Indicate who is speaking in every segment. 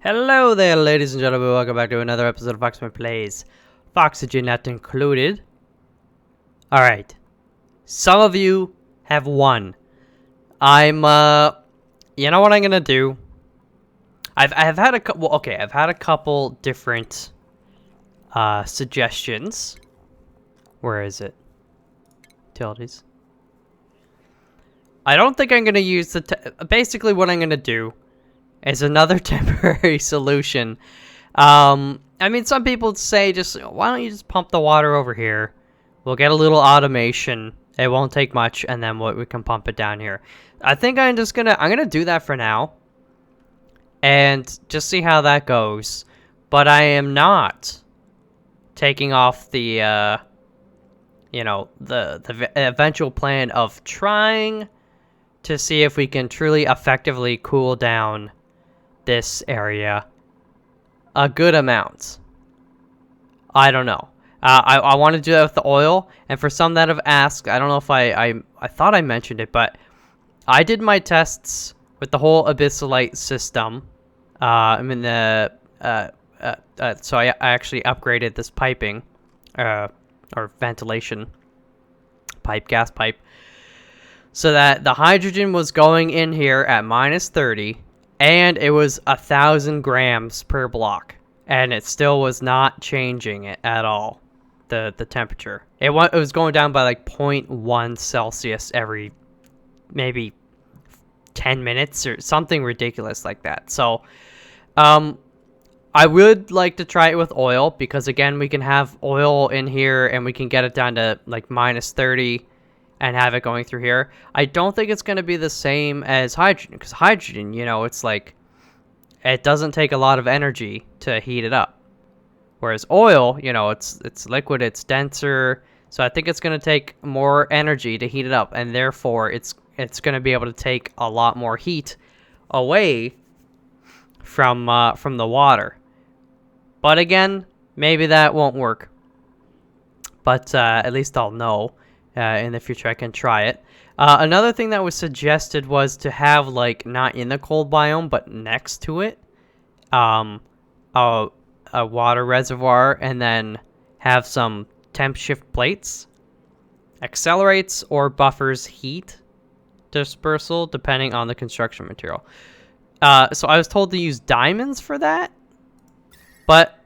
Speaker 1: Hello there, ladies and gentlemen. Welcome back to another episode of Foxman Plays. Foxygen not included. Alright. Some of you have won. You know what I'm gonna do? I've had a couple, okay, I've had a couple different, suggestions. Where is it? Utilities. I don't think I'm gonna use basically what I'm gonna do is another temporary solution. I mean, some people say just, why don't you just pump the water over here? We'll get a little automation. It won't take much, and then we can pump it down here. I think I'm gonna do that for now. And just see how that goes. But I am not taking off the, the eventual plan of trying to see if we can truly effectively cool down this area a good amount. I don't know. I want to do that with the oil, and for some that have asked, I don't know if I thought I mentioned it, but I did my tests with the whole abyssalite system. I mean so I actually upgraded this piping, or ventilation pipe, gas pipe, so that the hydrogen was going in here at -30, and it was 1,000 grams per block. And it still was not changing it at all, the temperature. It was going down by like 0.1 Celsius every maybe 10 minutes or something ridiculous like that. So, I would like to try it with oil because, again, we can have oil in here and we can get it down to like -30 and have it going through here. I don't think it's going to be the same as hydrogen because hydrogen, it's like, it doesn't take a lot of energy to heat it up. Whereas oil, it's liquid, it's denser, so I think it's going to take more energy to heat it up, and therefore it's going to be able to take a lot more heat away from the water. But again, maybe that won't work. But at least I'll know in the future. I can try it. Another thing that was suggested was to have, like, not in the cold biome, but next to it, a water reservoir, and then have some temp shift plates. Accelerates or buffers heat dispersal depending on the construction material. So I was told to use diamonds for that, but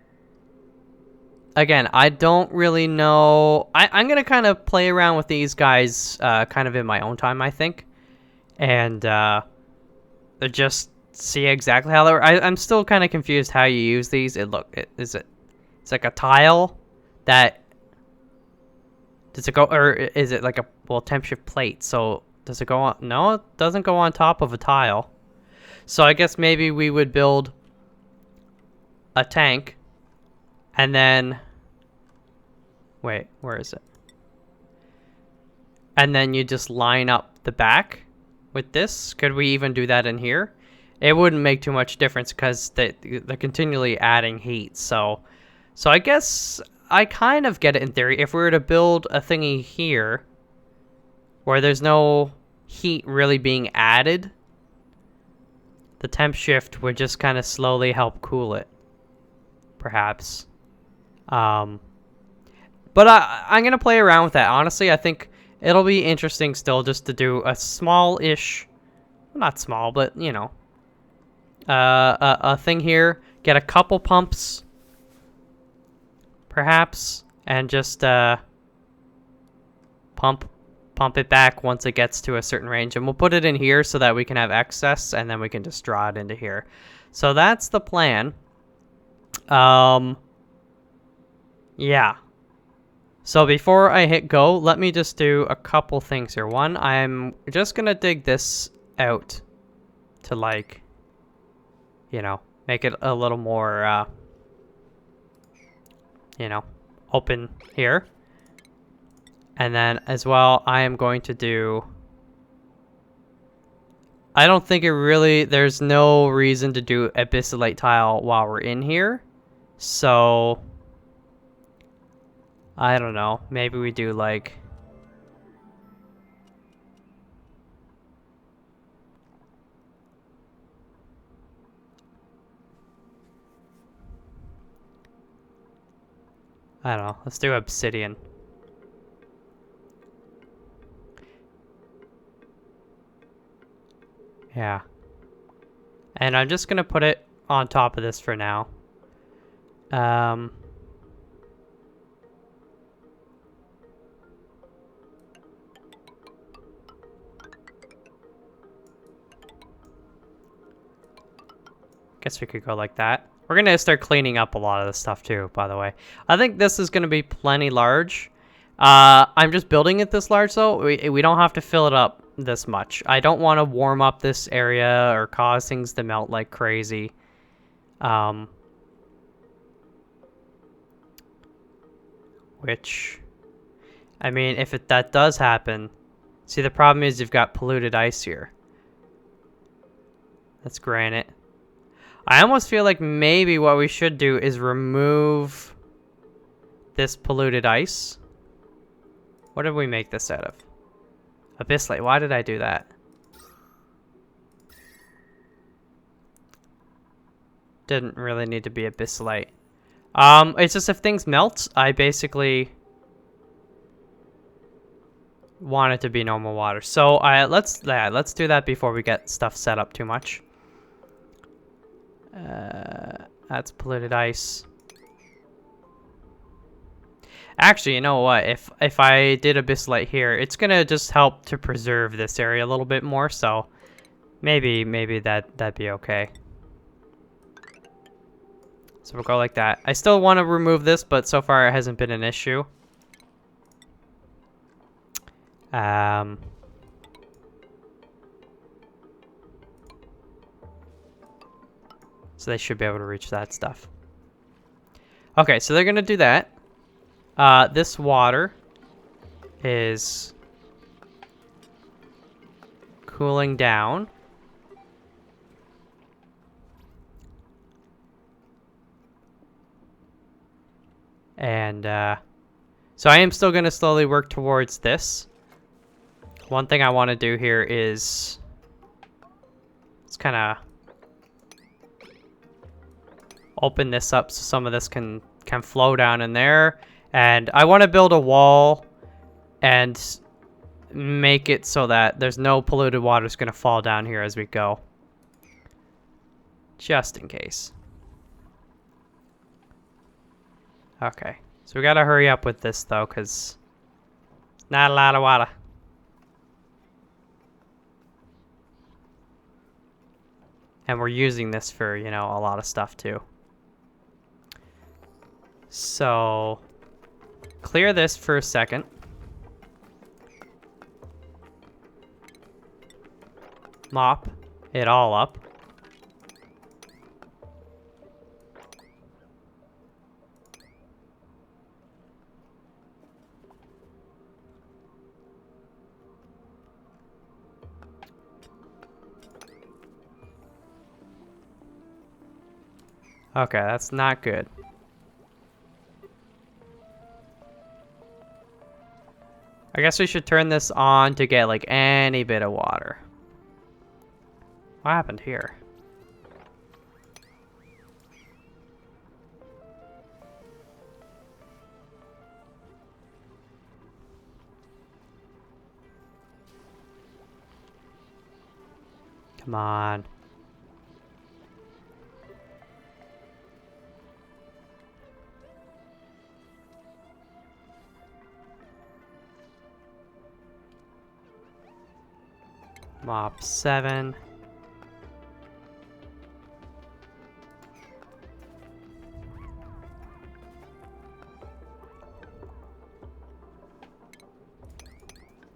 Speaker 1: again, I don't really know. I'm going to kind of play around with these guys kind of in my own time, I think. And just see exactly how they're... I'm still kind of confused how you use these. It's like a tile that... Does it go... Or is it like a... temp shift plate. So does it go on... No, it doesn't go on top of a tile. So I guess maybe we would build a tank. And then... Wait, where is it? And then you just line up the back with this. Could we even do that in here? It wouldn't make too much difference because they're continually adding heat. So I guess I kind of get it in theory. If we were to build a thingy here where there's no heat really being added, the temp shift would just kind of slowly help cool it, perhaps. But I'm going to play around with that. Honestly, I think it'll be interesting still just to do a small-ish, not small, but, a thing here. Get a couple pumps, perhaps, and just pump it back once it gets to a certain range. And we'll put it in here so that we can have excess, and then we can just draw it into here. So that's the plan. Yeah. So before I hit go, let me just do a couple things here. One, I'm just going to dig this out to, like, make it a little more, open here. And then as well, I am going to do... I don't think there's no reason to do abyssalite tile while we're in here. So... I don't know. Maybe we do, like... I don't know. Let's do obsidian. Yeah. And I'm just going to put it on top of this for now. Guess we could go like that. We're going to start cleaning up a lot of this stuff too, by the way. I think this is going to be plenty large. I'm just building it this large though. We don't have to fill it up this much. I don't want to warm up this area or cause things to melt like crazy. Which, I mean, if that does happen, see, the problem is you've got polluted ice here. That's granite. I almost feel like maybe what we should do is remove this polluted ice. What did we make this out of? Abyssite. Why did I do that? Didn't really need to be abyssite. It's just if things melt, I basically want it to be normal water. So let's do that before we get stuff set up too much. That's polluted ice. Actually, you know what? If I did abyssite here, it's gonna just help to preserve this area a little bit more. So maybe that'd be okay. So we'll go like that. I still want to remove this, but so far it hasn't been an issue. So they should be able to reach that stuff. Okay, so they're gonna do that. This water is cooling down. And so I am still going to slowly work towards this. One thing I want to do here is let's kind of open this up so some of this can flow down in there. And I want to build a wall and make it so that there's no polluted water is going to fall down here as we go. Just in case. Okay, so we gotta hurry up with this though, because not a lot of water. And we're using this for, you know, a lot of stuff too. So, clear this for a second. Mop it all up. Okay, that's not good. I guess we should turn this on to get like any bit of water. What happened here? Come on. Mop 7.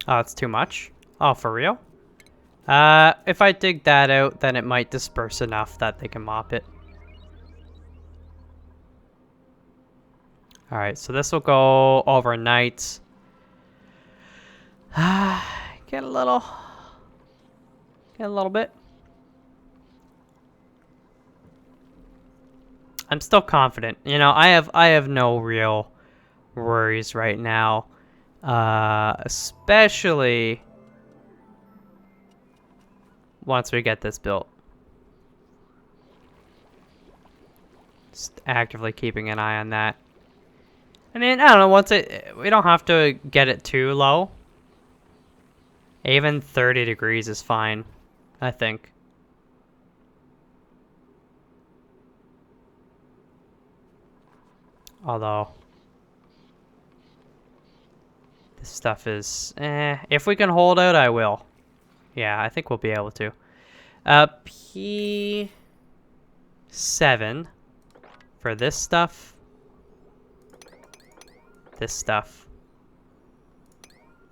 Speaker 1: Oh, it's too much? Oh, for real? If I dig that out, then it might disperse enough that they can mop it. Alright, so this will go overnight. Get a little bit. I'm still confident. You know, I have no real worries right now. Especially once we get this built. Just actively keeping an eye on that. I mean, I don't know, we don't have to get it too low. Even 30 degrees is fine, I think. Although, this stuff is, if we can hold out, I will. Yeah, I think we'll be able to. P7 for this stuff. This stuff.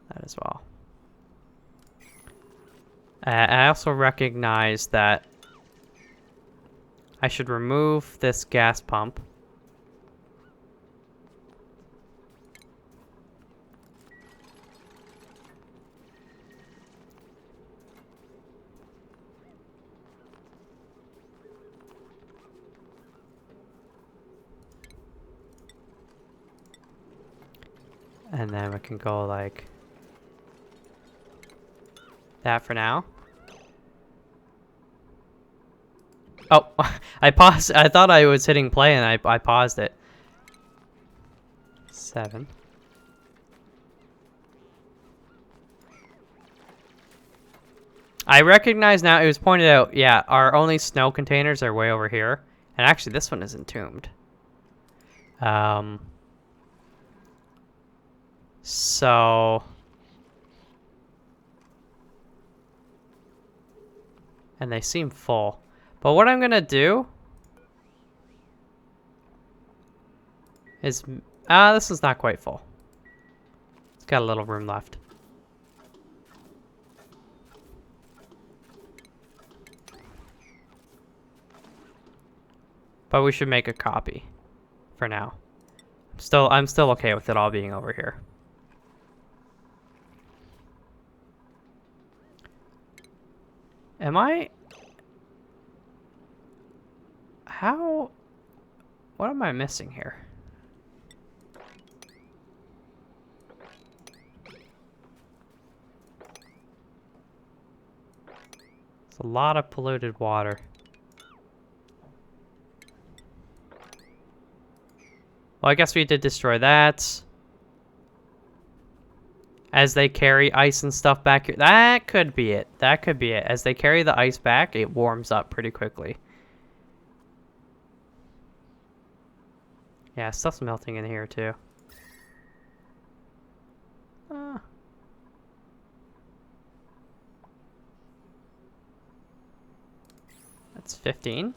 Speaker 1: That as well. I also recognize that I should remove this gas pump. And then we can go like that for now. Oh, I paused. I thought I was hitting play and I paused it. 7. I recognize now, it was pointed out, yeah, our only snow containers are way over here. And actually, this one is entombed. So... And they seem full. But what I'm gonna do... is... this is not quite full. It's got a little room left. But we should make a copy for now. I'm still okay with it all being over here. Am I... How... What am I missing here? It's a lot of polluted water. Well, I guess we did destroy that. As they carry ice and stuff back here. That could be it. That could be it. As they carry the ice back, it warms up pretty quickly. Yeah, stuff's melting in here too. That's 15.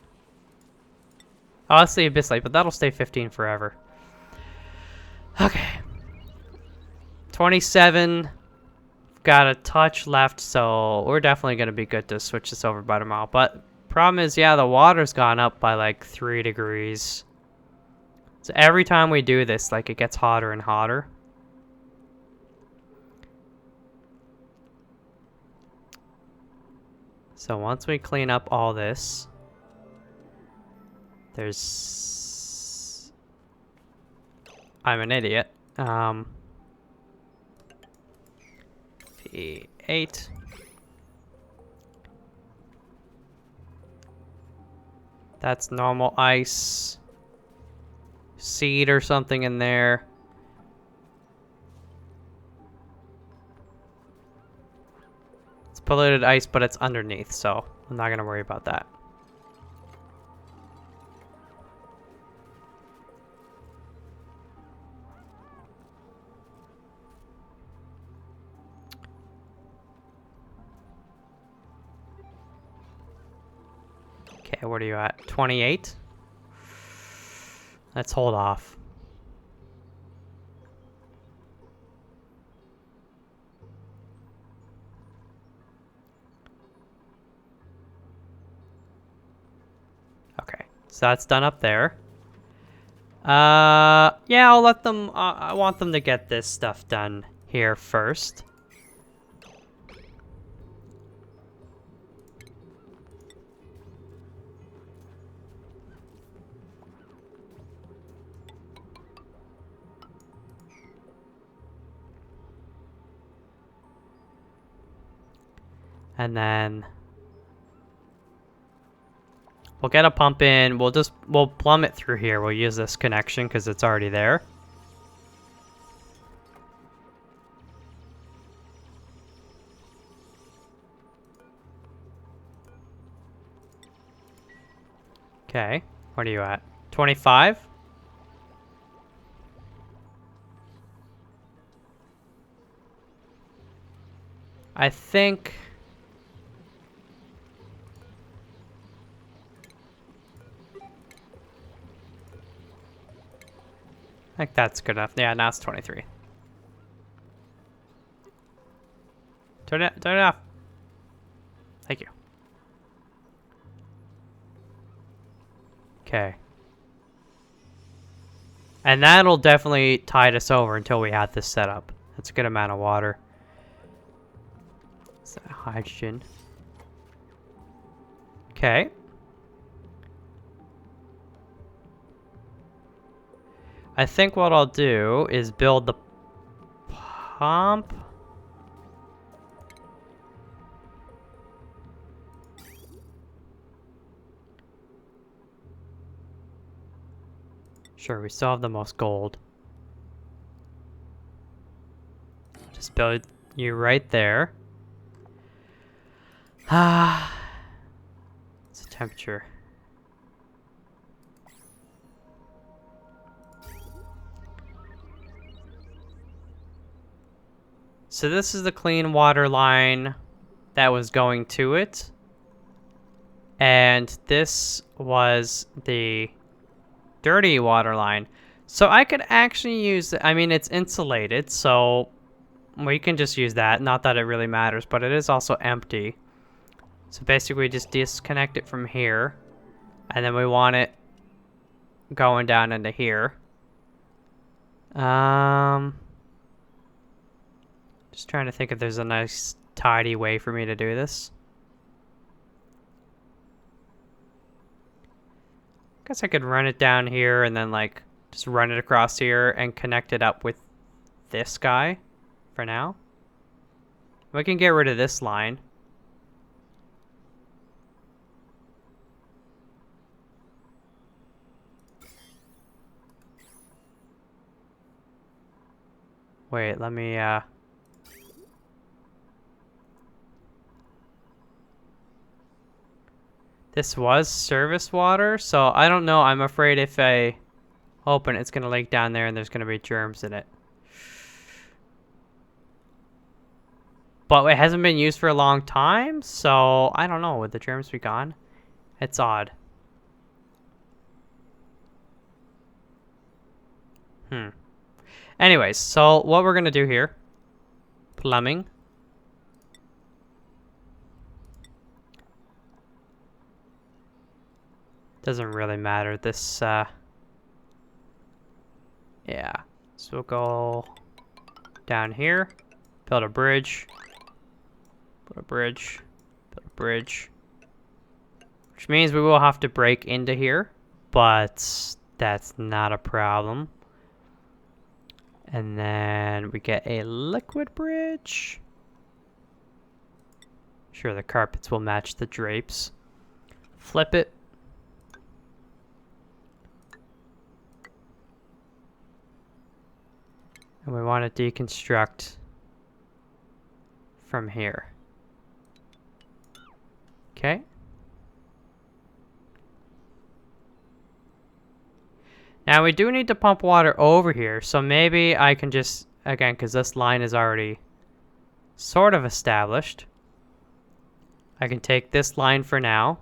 Speaker 1: Oh, let's see Abyss Light, but that'll stay 15 forever. Okay. 27. Got a touch left, so we're definitely going to be good to switch this over by tomorrow. But problem is, yeah, the water's gone up by like 3 degrees. So every time we do this, like, it gets hotter and hotter. So once we clean up all this, there's... I'm an idiot. P8. That's normal ice. Seed or something in there. It's polluted ice, but it's underneath, so I'm not gonna worry about that. Okay, what are you at? 28? Let's hold off. Okay, so that's done up there. Yeah, I'll let them, I want them to get this stuff done here first. And then we'll get a pump in. We'll plumb it through here. We'll use this connection because it's already there. Okay. What are you at? 25? I think... that's good enough. Yeah, now it's 23. Turn it off. Thank you. Okay. And that'll definitely tide us over until we have this set up. That's a good amount of water. Is that hydrogen? Okay. I think what I'll do is build the pump. Sure, we still have the most gold. Just build you right there. Ah, it's the temperature. So this is the clean water line that was going to it. And this was the dirty water line. So I could actually use, I mean, it's insulated, so we can just use that. Not that it really matters, but it is also empty. So basically we just disconnect it from here. And then we want it going down into here. Just trying to think if there's a nice tidy way for me to do this. Guess I could run it down here and then like just run it across here and connect it up with this guy for now. We can get rid of this line. Wait, let me this was service water, so I don't know. I'm afraid if I open it, it's going to leak down there and there's going to be germs in it. But it hasn't been used for a long time, so I don't know. Would the germs be gone? It's odd. Anyways, so what we're going to do here, plumbing. Doesn't really matter. This, yeah. So we'll go down here, build a bridge, build a bridge, build a bridge. Which means we will have to break into here, but that's not a problem. And then we get a liquid bridge. Sure, the carpets will match the drapes. Flip it. And we want to deconstruct from here. Okay. Now we do need to pump water over here, so maybe I can just, again, because this line is already sort of established, I can take this line for now.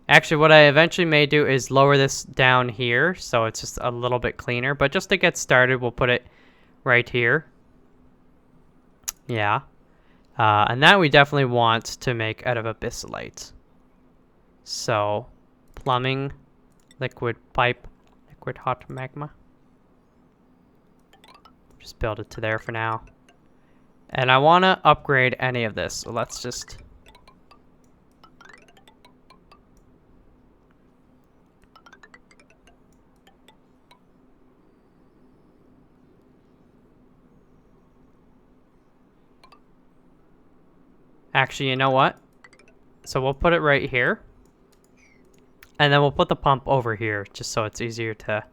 Speaker 1: Actually, what I eventually may do is lower this down here, so it's just a little bit cleaner. But just to get started, we'll put it right here. Yeah. And that we definitely want to make out of abyssalite. So, plumbing, liquid pipe, liquid hot magma. Just build it to there for now. And I want to upgrade any of this, so let's just... Actually, you know what? So we'll put it right here. And then we'll put the pump over here, just so it's easier to...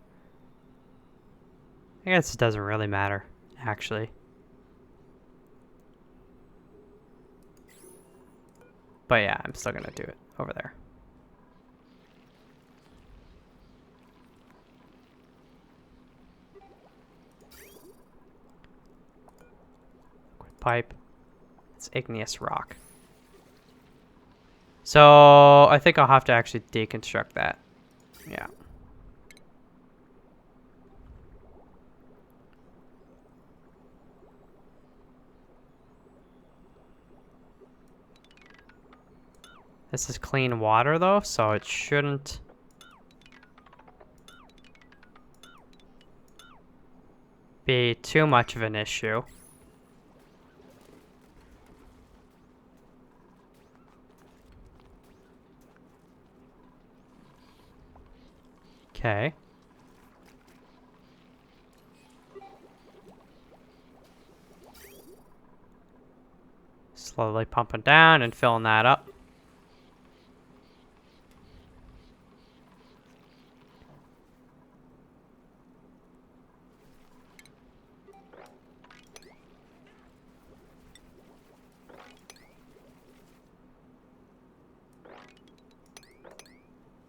Speaker 1: I guess it doesn't really matter, actually. But yeah, I'm still gonna do it over there. pipe. It's igneous rock. So I think I'll have to actually deconstruct that. Yeah. This is clean water though, so it shouldn't be too much of an issue. Okay. Slowly pumping down and filling that up.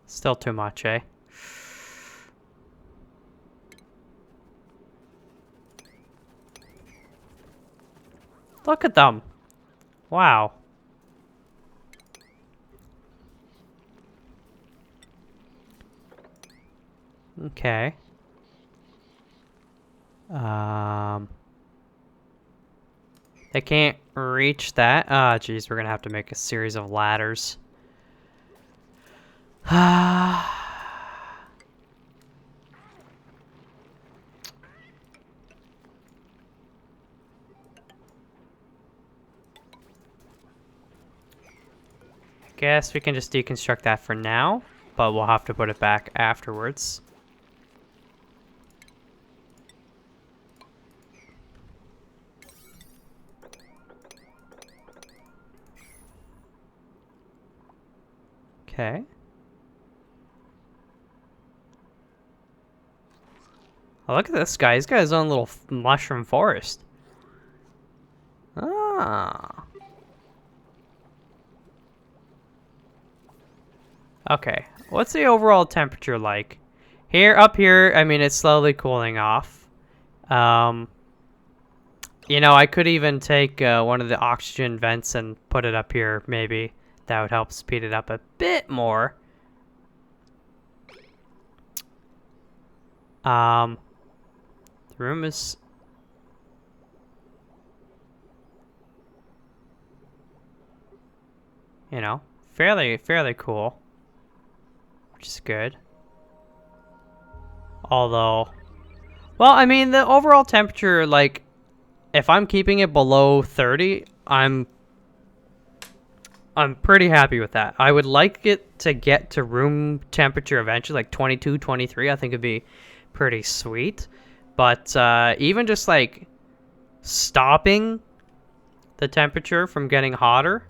Speaker 1: Still too much, eh? Look at them. Wow. Okay. They can't reach that. Ah, geez, we're gonna have to make a series of ladders. Guess we can just deconstruct that for now, but we'll have to put it back afterwards. Okay. Oh, look at this guy. He's got his own little mushroom forest. Ah. Okay. What's the overall temperature like? Up here, I mean, it's slowly cooling off. You know, I could even take one of the oxygen vents and put it up here, maybe. That would help speed it up a bit more. The room is... You know, fairly cool. Which is good. Although... Well, I mean, the overall temperature, like... If I'm keeping it below 30, I'm pretty happy with that. I would like it to get to room temperature eventually, like 22, 23. I think it'd be pretty sweet. But even just like stopping the temperature from getting hotter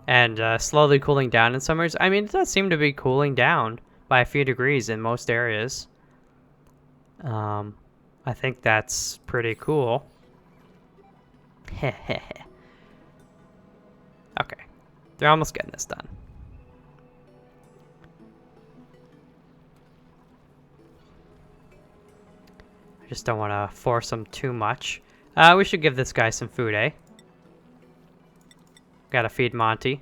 Speaker 1: and slowly cooling down in summers, I mean, it does seem to be cooling down by a few degrees in most areas. I think that's pretty cool. Okay. They're almost getting this done. I just don't want to force them too much. We should give this guy some food, eh? Gotta feed Monty.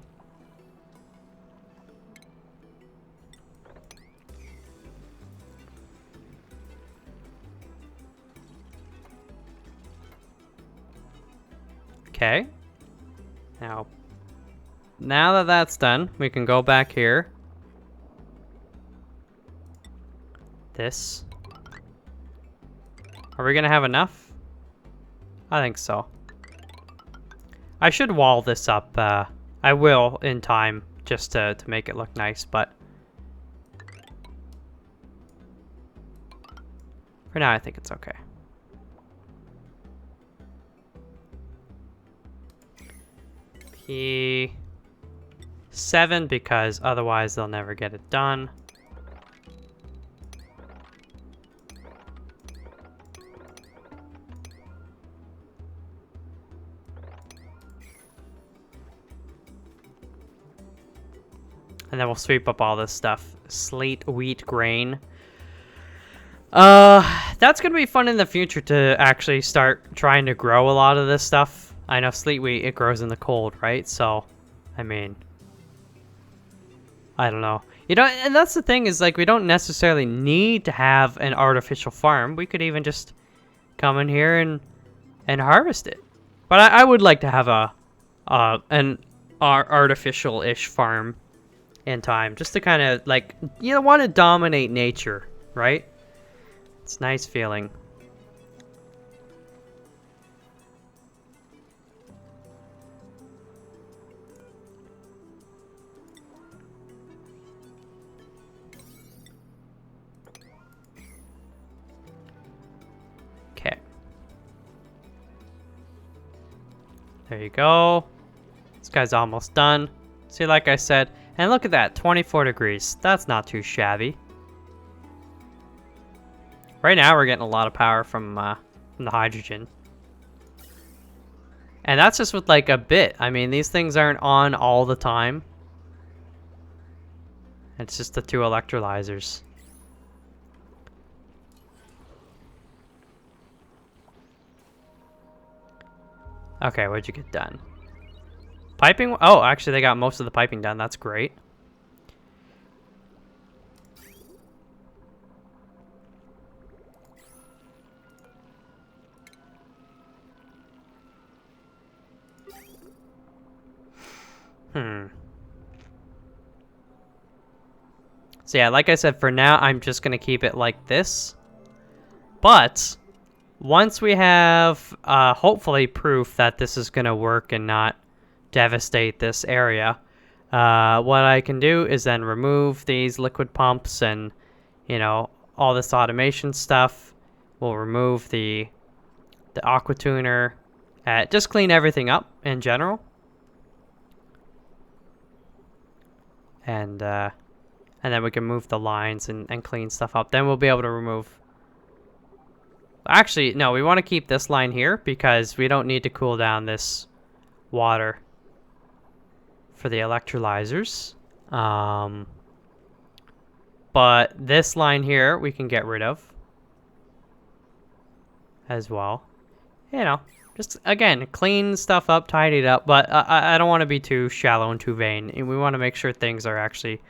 Speaker 1: Okay. Now that that's done, we can go back here. This. Are we gonna have enough? I think so. I should wall this up. I will in time, just to make it look nice, but for now I think it's okay. P7 because otherwise they'll never get it done. And then we'll sweep up all this stuff. Slate, wheat, grain. That's gonna be fun in the future to actually start trying to grow a lot of this stuff. I know sleet wheat, it grows in the cold, right? So, I mean, I don't know. You know, and that's the thing is, like, we don't necessarily need to have an artificial farm. We could even just come in here and harvest it. But I would like to have an artificial-ish farm in time, just to kind of, like, you know, want to dominate nature, right? It's a nice feeling. Okay. There you go. This guy's almost done. See, like I said, and look at that, 24 degrees. That's not too shabby. Right now, we're getting a lot of power from the hydrogen. And that's just with, like, a bit. I mean, these things aren't on all the time. It's just the 2 electrolyzers. Okay, what'd you get done? Piping? Oh, actually, they got most of the piping done. That's great. So yeah, like I said, for now, I'm just going to keep it like this. But once we have, hopefully, proof that this is going to work and not devastate this area, what I can do is then remove these liquid pumps and, you know, all this automation stuff. We'll remove the aqua tuner. Just clean everything up in general. And then we can move the lines and clean stuff up. Then we'll be able to remove... Actually, no, we want to keep this line here because we don't need to cool down this water for the electrolyzers. But this line here we can get rid of as well. You know, just, again, clean stuff up, tidy it up. But I don't want to be too shallow and too vain. We want to make sure things are actually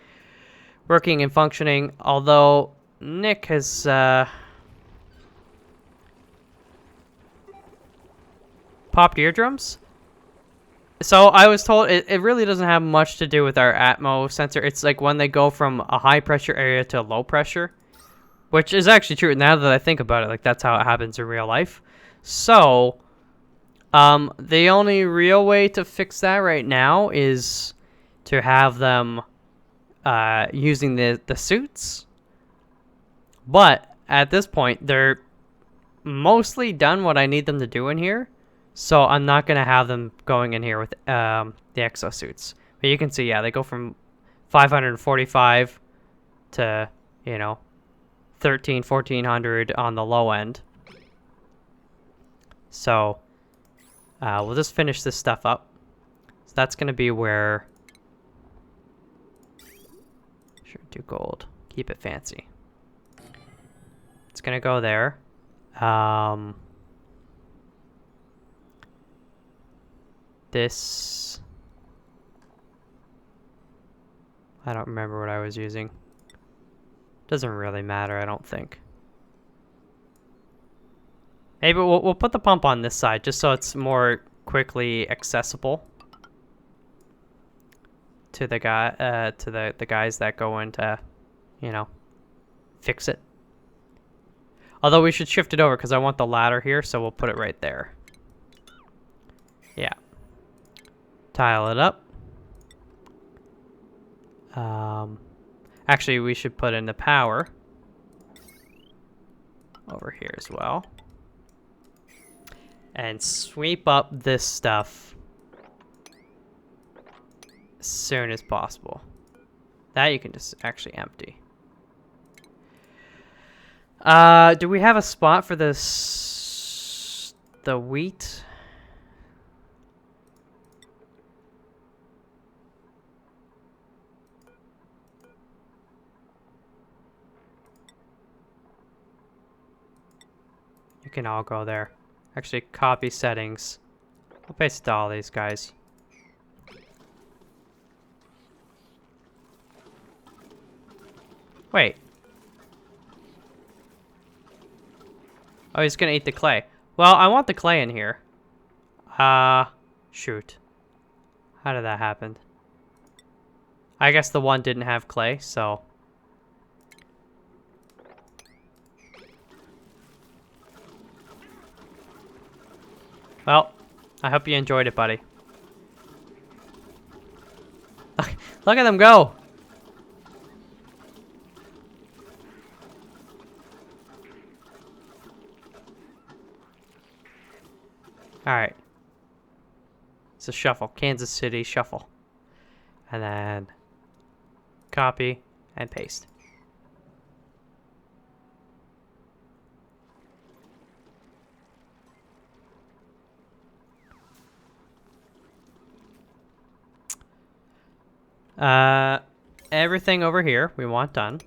Speaker 1: working and functioning. Although Nick has... popped eardrums. So I was told it really doesn't have much to do with our Atmo sensor. It's like when they go from a high pressure area to low pressure, which is actually true. Now that I think about it, like that's how it happens in real life. So the only real way to fix that right now is to have them using the suits. But at this point, they're mostly done what I need them to do in here. So I'm not going to have them going in here with the exosuits. But you can see, yeah, they go from 545 to, you know, 1400 on the low end. So we'll just finish this stuff up. So that's going to be where... Sure, do gold. Keep it fancy. It's going to go there. This... I don't remember what I was using. Doesn't really matter, I don't think. Maybe we'll put the pump on this side just so it's more quickly accessible to the guy to the guys that go in to, you know, fix it. Although we should shift it over because I want the ladder here, so we'll put it right there. Yeah. Tile it up. Actually, we should put in the power over here as well. And sweep up this stuff as soon as possible. That you can just actually empty. Do we have a spot for this? The wheat? You can all go there. Actually, copy settings. We'll paste all these guys. Wait. Oh, he's gonna eat the clay. Well, I want the clay in here. Shoot. How did that happen? I guess the one didn't have clay, so... Well, I hope you enjoyed it, buddy. Look at them go! Alright. It's a shuffle. Kansas City shuffle. And then copy and paste. Everything over here we want done.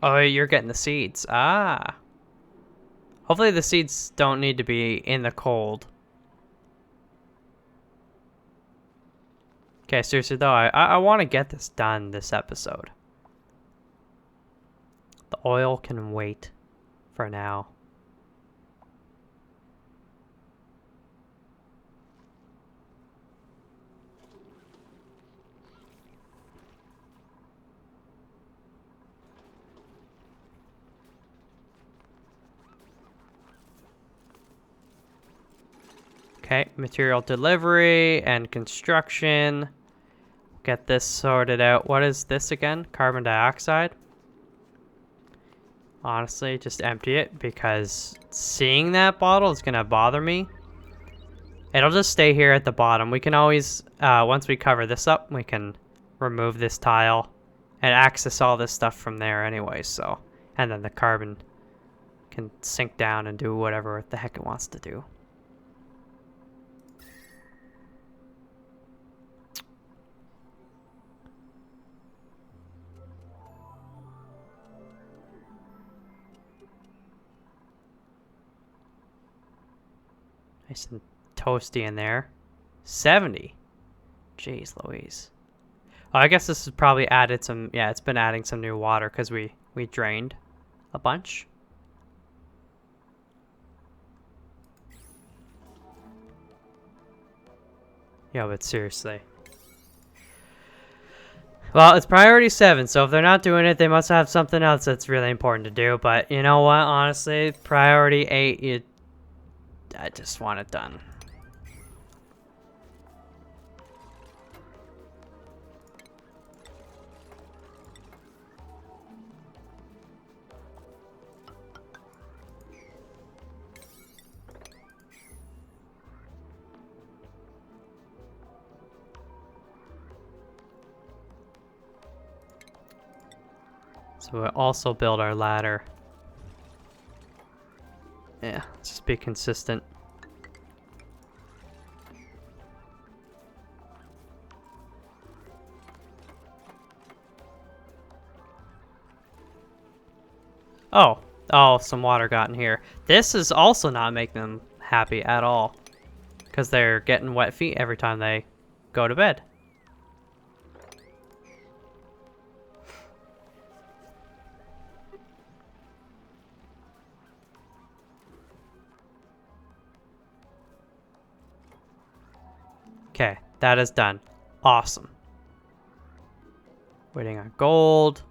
Speaker 1: Oh, you're getting the seeds. Ah. Hopefully the seeds don't need to be in the cold. Okay, seriously though, I want to get this done this episode. The oil can wait for now. Okay, material delivery and construction. Get this sorted out. What is this again? Carbon dioxide? Honestly, just empty it because seeing that bottle is going to bother me. It'll just stay here at the bottom. We can always, once we cover this up, we can remove this tile and access all this stuff from there anyway, so. And then the carbon can sink down and do whatever the heck it wants to do. Nice and toasty in there. 70. Jeez Louise. Oh, I guess this has probably added some... Yeah, it's been adding some new water because we drained a bunch. Yeah, but seriously. Well, it's priority 7, so if they're not doing it, they must have something else that's really important to do. But you know what? Honestly, priority 8, I just want it done. So we'll also build our ladder. Yeah, let's just be consistent. Oh, some water got in here. This is also not making them happy at all. Because they're getting wet feet every time they go to bed. Okay, that is done. Awesome. Waiting on gold.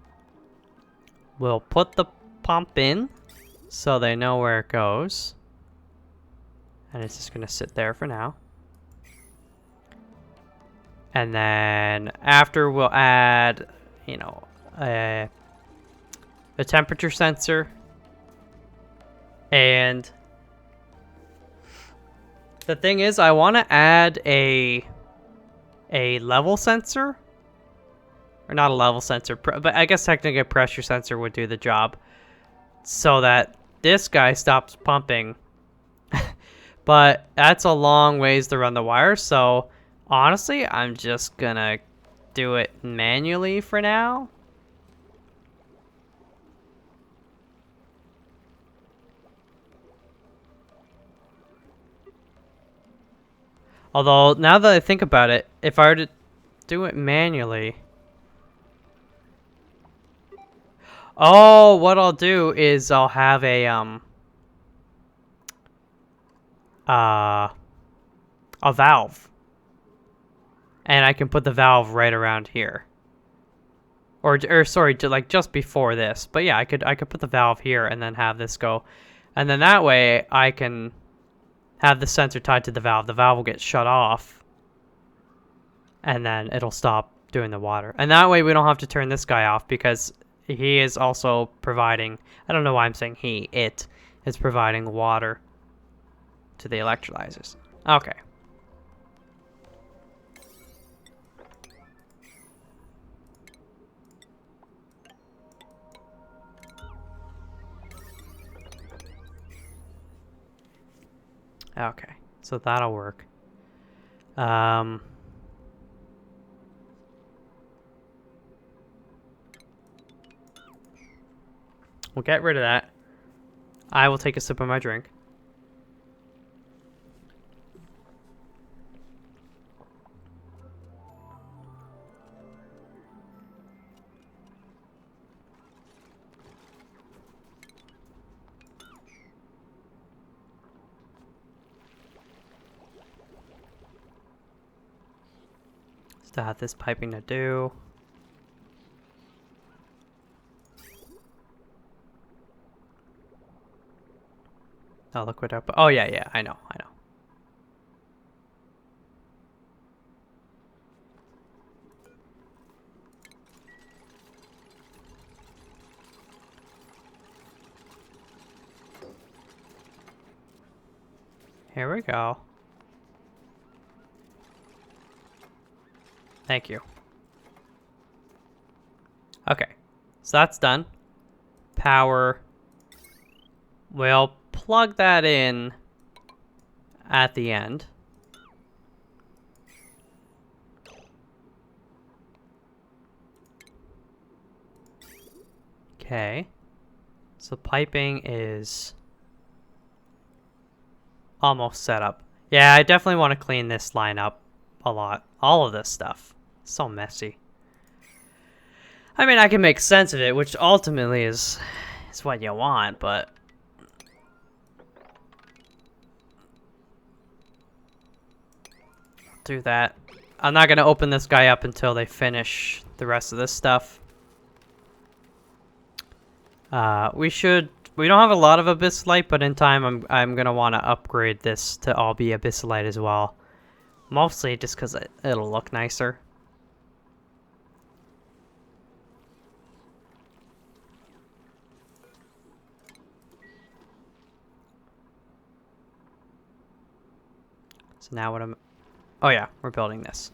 Speaker 1: We'll put the pump in so they know where it goes. And it's just gonna sit there for now. And then after we'll add, you know, a temperature sensor. And the thing is, I want to add a level sensor. Or not a level sensor, but I guess technically a pressure sensor would do the job. So that this guy stops pumping. But that's a long ways to run the wire, so honestly, I'm just gonna do it manually for now. Although, now that I think about it, if I were to do it manually... Oh, what I'll do is I'll have a valve. And I can put the valve right around here. Or sorry, like just before this. But yeah, I could put the valve here and then have this go. And then that way I can have the sensor tied to the valve. The valve will get shut off. And then it'll stop doing the water. And that way we don't have to turn this guy off because he is also providing, I don't know why I'm saying he, it is providing water to the electrolyzers. Okay. Okay, so that'll work. We'll get rid of that. I will take a sip of my drink. Still have this piping to do. Oh, liquid up. Oh, yeah, I know. Here we go. Thank you. Okay, so that's done. Power. We'll plug that in at the end. Okay. So piping is almost set up. Yeah, I definitely want to clean this line up a lot. All of this stuff. So messy. I mean, I can make sense of it, which ultimately is what you want, but... do that. I'm not going to open this guy up until they finish the rest of this stuff. We don't have a lot of abyssalite, but in time I'm going to want to upgrade this to all be abyssalite as well. Mostly just because it'll look nicer. So now what I'm... oh yeah, we're building this.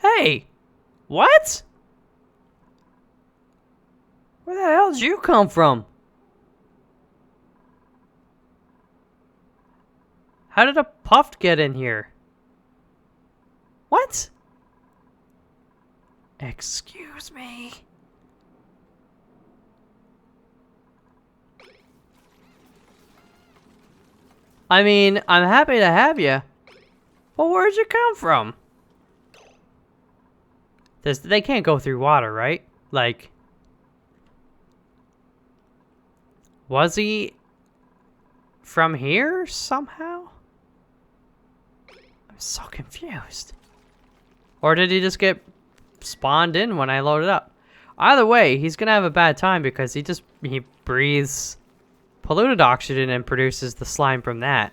Speaker 1: Hey! What? Where the hell did you come from? How did a puff get in here? What? Excuse me. I mean, I'm happy to have you. But where'd you come from? They can't go through water, right? Like... was he... from here, somehow? I'm so confused. Or did he just get spawned in when I loaded up? Either way, he's gonna have a bad time because he breathes polluted oxygen and produces the slime from that.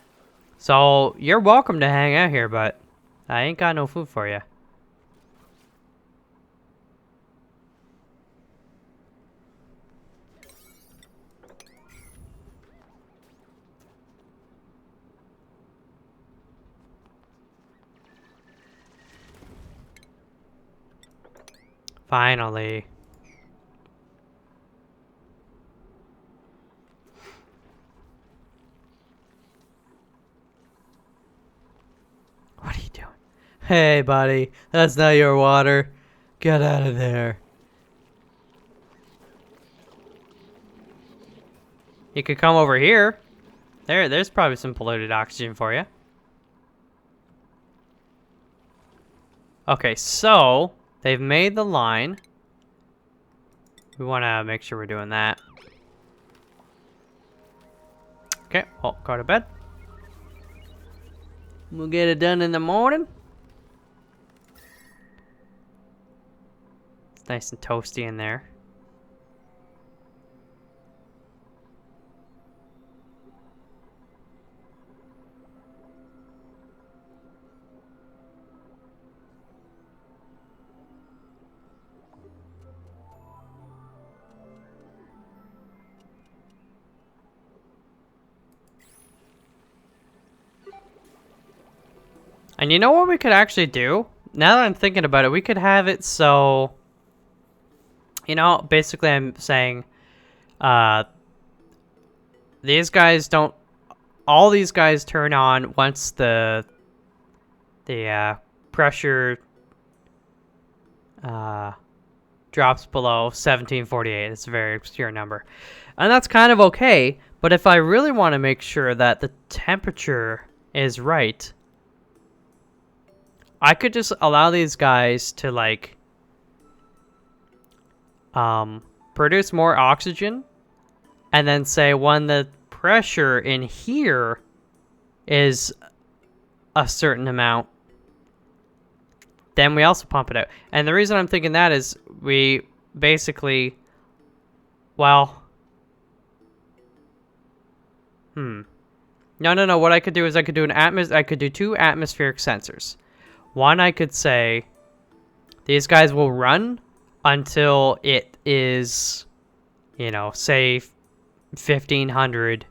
Speaker 1: So, you're welcome to hang out here, but I ain't got no food for you. Finally. What are you doing? Hey, buddy. That's not your water. Get out of there. You could come over here. There's probably some polluted oxygen for you. Okay, so they've made the line. We want to make sure we're doing that. Okay, well, go to bed. We'll get it done in the morning. It's nice and toasty in there. And you know what we could actually do? Now that I'm thinking about it, we could have it so... You know, basically I'm saying... these guys don't... All these guys turn on once the pressure drops below 1748. It's a very obscure number. And that's kind of okay, but if I really want to make sure that the temperature is right... I could just allow these guys to, like, produce more oxygen, and then say when the pressure in here is a certain amount, then we also pump it out. And the reason I'm thinking that is we basically, well, no. What I could do is I could do I could do 2 atmospheric sensors. One, I could say these guys will run until it is, you know, say 1,500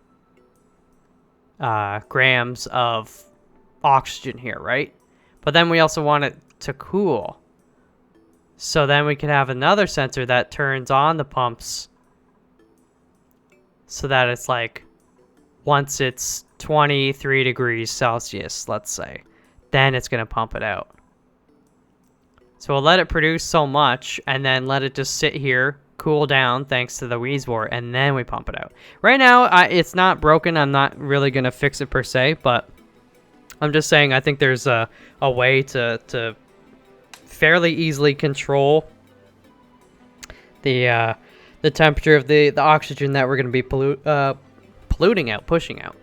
Speaker 1: grams of oxygen here, right? But then we also want it to cool. So then we could have another sensor that turns on the pumps so that it's like once it's 23 degrees Celsius, let's say, then it's going to pump it out. So we'll let it produce so much and then let it just sit here, cool down thanks to the Wheezewort, and then we pump it out. Right now, it's not broken. I'm not really going to fix it per se, but I'm just saying I think there's a way to fairly easily control the temperature of the oxygen that we're going to be polluting out, pushing out.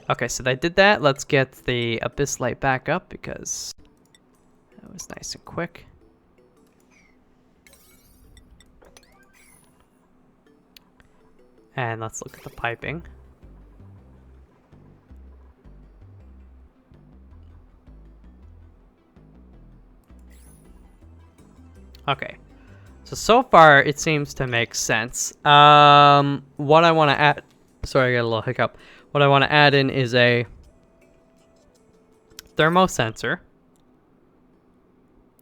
Speaker 1: Okay, so they did that. Let's get the abyss light back up because that was nice and quick. And let's look at the piping. Okay, so far it seems to make sense. What I want to add, sorry, I got a little hiccup. What I want to add in is a thermosensor.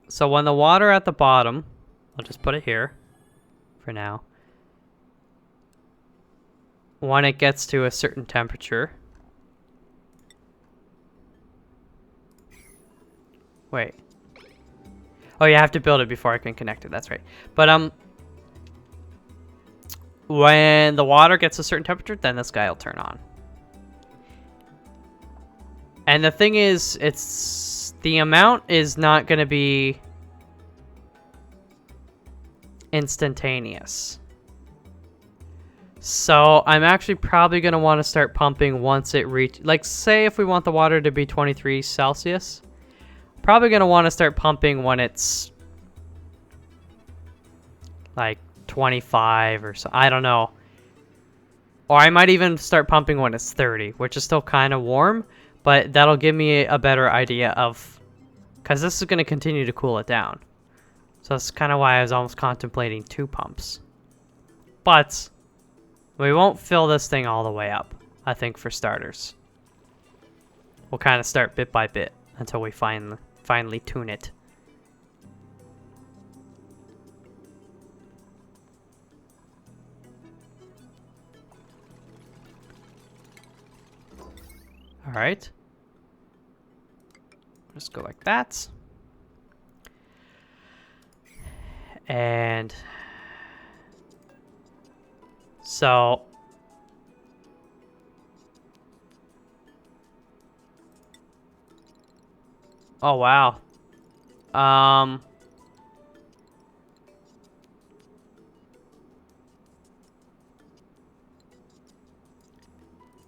Speaker 1: So when the water at the bottom, I'll just put it here for now. When it gets to a certain temperature. Wait. Oh, you have to build it before I can connect it. That's right. But when the water gets a certain temperature, then this guy will turn on. And the thing is, the amount is not going to be instantaneous. So I'm actually probably going to want to start pumping once it reaches, like, say if we want the water to be 23 Celsius, probably going to want to start pumping when it's like 25 or so. I don't know. Or I might even start pumping when it's 30, which is still kind of warm, but that'll give me a better idea of, because this is going to continue to cool it down. So that's kind of why I was almost contemplating 2 pumps. But we won't fill this thing all the way up, I think, for starters. We'll kind of start bit by bit until we finally tune it. All right. Just go like that. And so oh wow.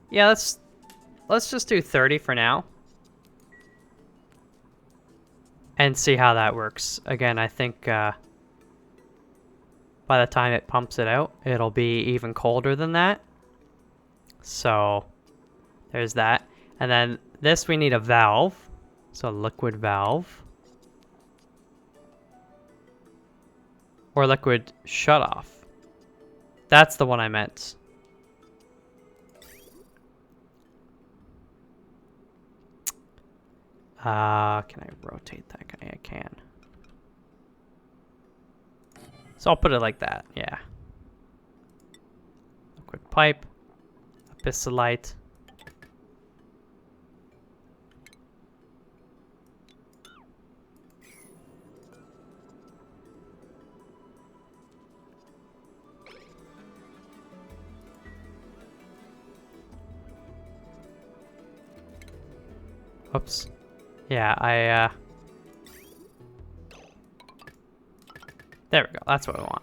Speaker 1: Yeah, let's just do 30 for now. And see how that works. Again, I think by the time it pumps it out, it'll be even colder than that. So there's that. And then this, we need a valve. So a liquid valve. Or liquid shutoff. That's the one I meant. Can I rotate that guy? I can. So I'll put it like that, yeah. Liquid pipe. Abyssalite. Oops. Yeah, there we go. That's what I want.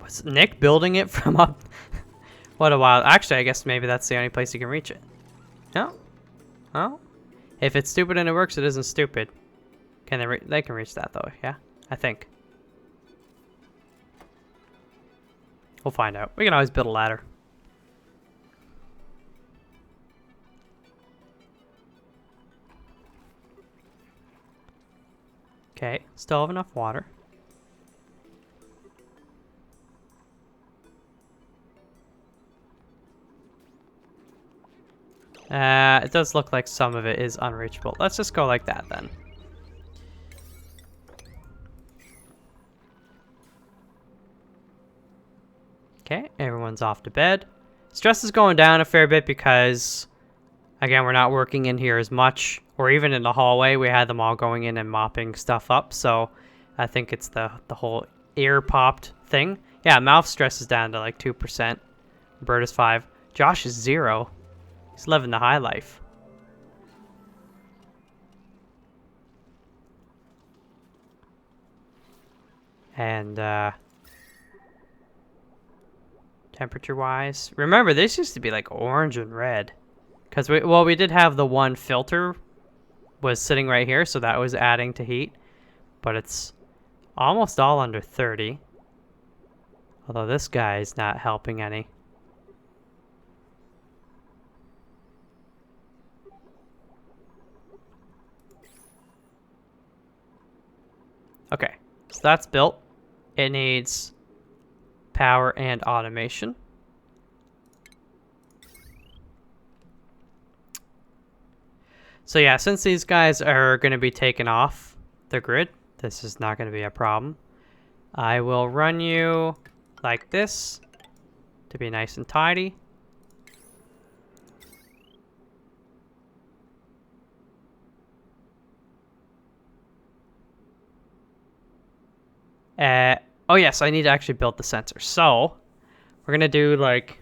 Speaker 1: Was Nick building it from up? What a wild. Actually, I guess maybe that's the only place you can reach it. No? Oh? If it's stupid and it works, it isn't stupid. Can they can reach that though, yeah? I think. We'll find out. We can always build a ladder. Okay, still have enough water. It does look like some of it is unreachable. Let's just go like that then. Okay, everyone's off to bed. Stress is going down a fair bit because, again, we're not working in here as much. Or even in the hallway, we had them all going in and mopping stuff up. So I think it's the whole ear popped thing. Yeah, mouth stress is down to like 2%. Bird is 5. Josh is 0. He's living the high life. And temperature-wise, remember this used to be like orange and red, because we did have the one filter was sitting right here, so that was adding to heat, but it's almost all under 30. Although this guy is not helping any. Okay, so that's built. It needs power and automation. So yeah, since these guys are going to be taken off the grid, this is not going to be a problem. I will run you like this to be nice and tidy. Oh yes, I need to actually build the sensor. So we're gonna do like,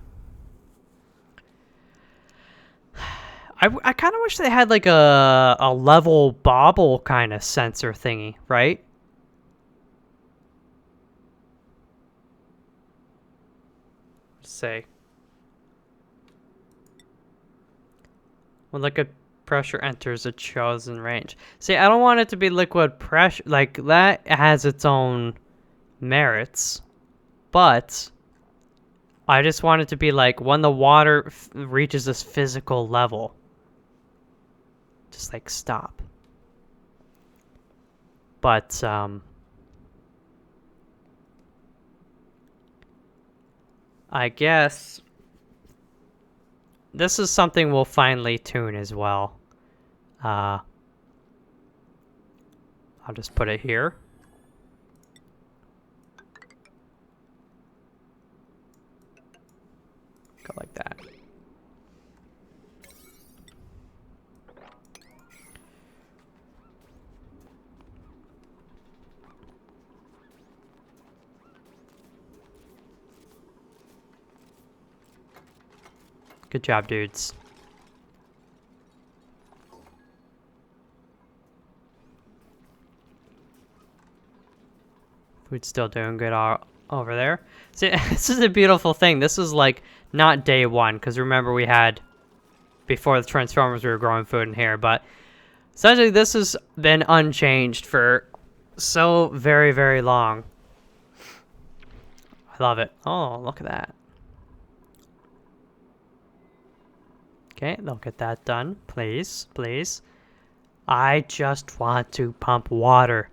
Speaker 1: I kind of wish they had like a level bobble kind of sensor thingy, right? Let's say when liquid pressure enters a chosen range. See, I don't want it to be liquid pressure, like that has its own merits, but I just want it to be like when the water reaches this physical level, just like stop. But I guess this is something we'll finally tune as well. I'll just put it here. Go like that. Good job, dudes. Food's still doing good over there. See, this is a beautiful thing. This is like not day one, because remember we had, before the Transformers, we were growing food in here, but essentially this has been unchanged for so very, very long. I love it. Oh, look at that. Okay, they'll get that done. Please, please. I just want to pump water.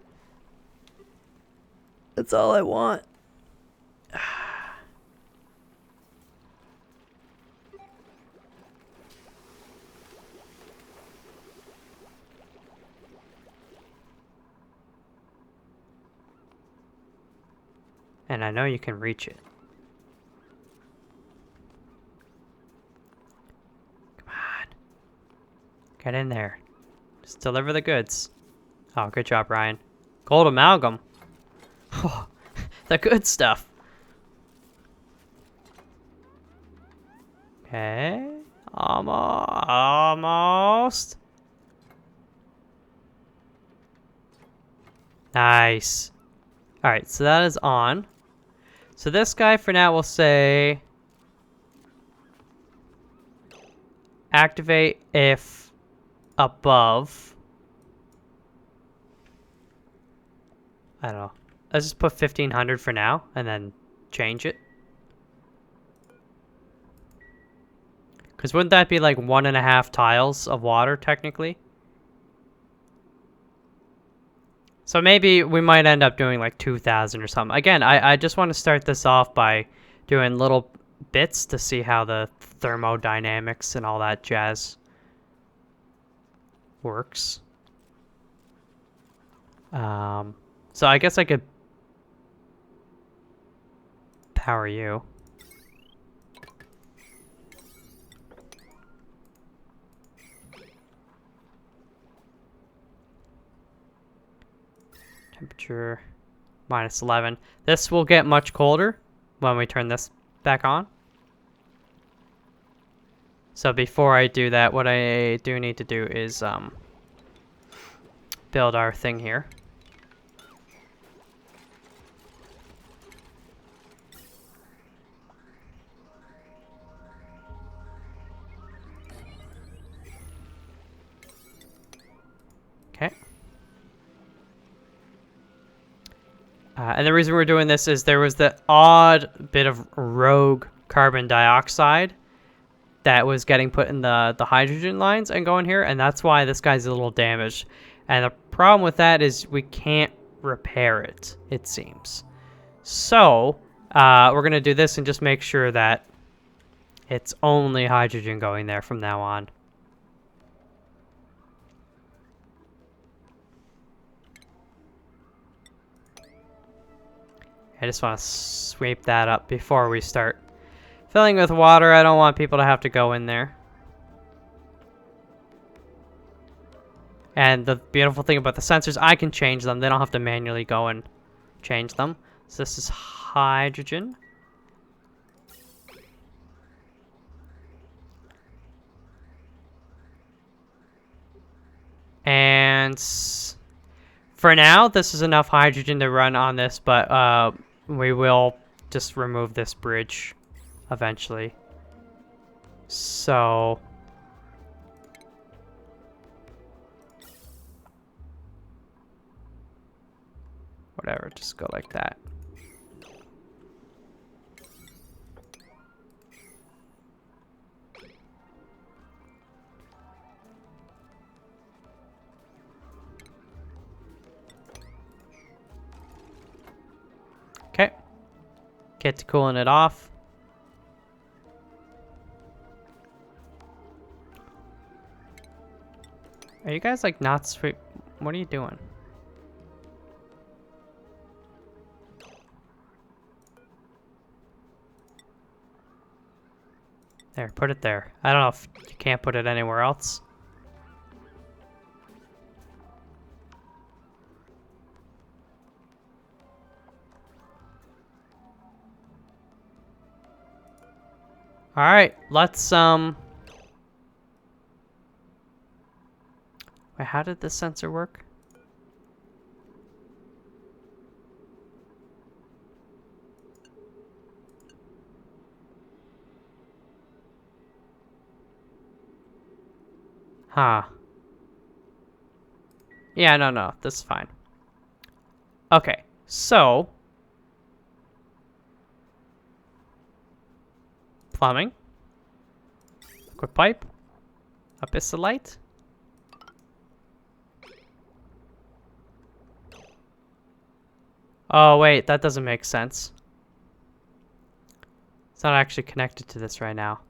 Speaker 1: That's all I want. And I know you can reach it. Come on. Get in there. Just deliver the goods. Oh, good job, Ryan. Gold amalgam. Oh, the good stuff. Okay. Almost. Nice. Alright, so that is on. So this guy for now will say activate if above. I don't know. Let's just put 1500 for now and then change it. Because wouldn't that be like 1.5 tiles of water technically? So maybe we might end up doing like 2,000 or something. Again, I just want to start this off by doing little bits to see how the thermodynamics and all that jazz works. So I guess I could power you. Temperature -11. This will get much colder when we turn this back on. So before I do that, what I do need to do is build our thing here. Okay. And the reason we're doing this is there was the odd bit of rogue carbon dioxide that was getting put in the hydrogen lines and going here, and that's why this guy's a little damaged. And the problem with that is we can't repair it, it seems. So, we're going to do this and just make sure that it's only hydrogen going there from now on. I just want to sweep that up before we start filling with water. I don't want people to have to go in there. And the beautiful thing about the sensors, I can change them. They don't have to manually go and change them. So this is hydrogen. And for now, this is enough hydrogen to run on this, but we will just remove this bridge eventually. So whatever, just go like that. Okay. Get to cooling it off. Are you guys like not sweet? What are you doing? There, put it there. I don't know if you can't put it anywhere else. All right, let's Wait, how did this sensor work? Huh. Yeah, no, this is fine. Okay, so plumbing, liquid pipe, abyssalite. Oh wait, that doesn't make sense. It's not actually connected to this right now.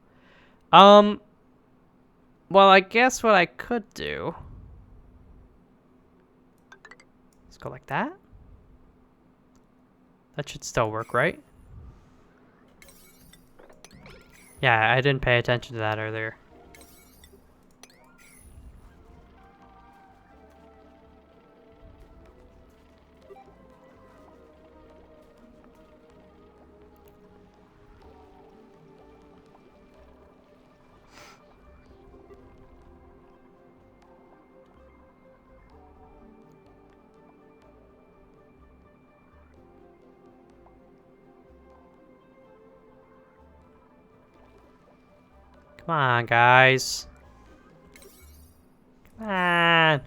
Speaker 1: Well, I guess what I could do. Let's go like that. That should still work, right? Yeah, I didn't pay attention to that earlier. Come on, guys. Come on.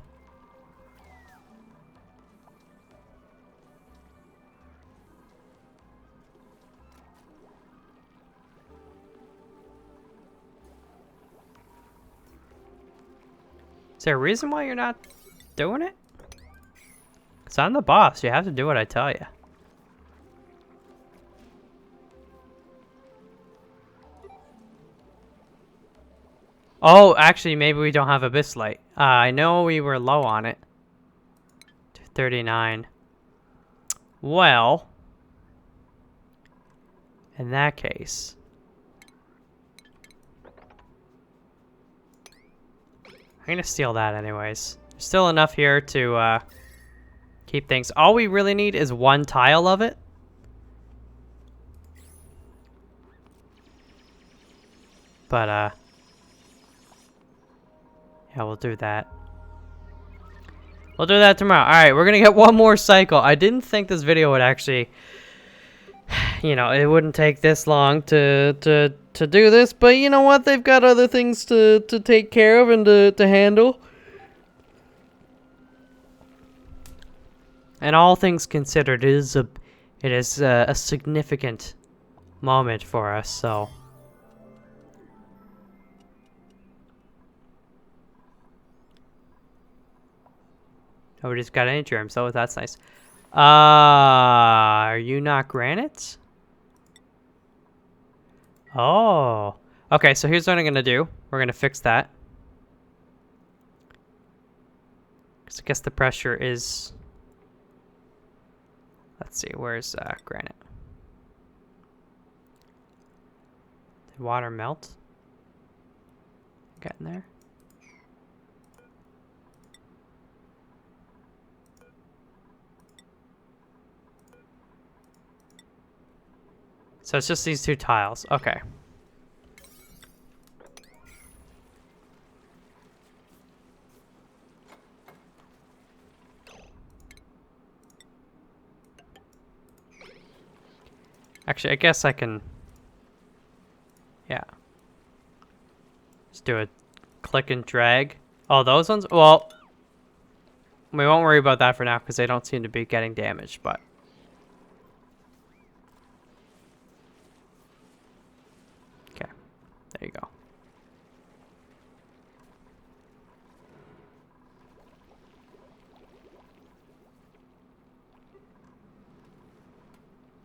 Speaker 1: Is there a reason why you're not doing it? Because I'm the boss. You have to do what I tell you. Oh, actually, maybe we don't have abyssalite. I know we were low on it. 239. Well, in that case, I'm gonna steal that anyways. There's still enough here to keep things. All we really need is one tile of it. But yeah, we'll do that. We'll do that tomorrow. All right, we're gonna get one more cycle. I didn't think this video would actually, you know, it wouldn't take this long to do this. But you know what? They've got other things to take care of and to handle. And all things considered, it is a significant moment for us. So. Nobody's got any germs, so that's nice. Are you not granite? Oh. Okay, so here's what I'm gonna do. We're gonna fix that. Because I guess the pressure is... Let's see, where's granite? Did water melt? Getting there. So it's just these two tiles. Okay. Actually, I guess I can... Yeah. Just do a click and drag. Oh, those ones? Well, we won't worry about that for now because they don't seem to be getting damaged, but... There you go.